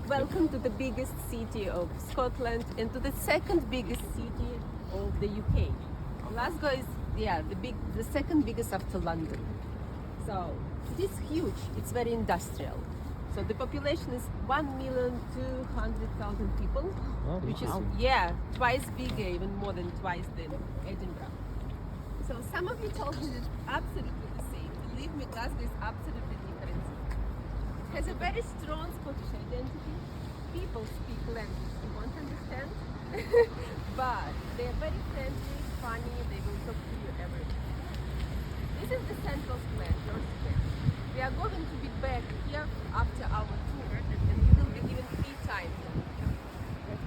Welcome to the biggest city of Scotland and to the second biggest city of the UK. Glasgow is the second biggest after London. So it is huge. It's very industrial. So the population is 1,200,000 people, Oh, which wow. is twice bigger, even more than twice than Edinburgh. So some of you told me it's absolutely the same. Believe me, Glasgow is absolutely different. It has a very strong Scottish identity. People speak language you won't understand, but they are very friendly, funny, they will talk to you every day. This is the Central Square, George Square. We are going to be back here after our tour and we will be given free time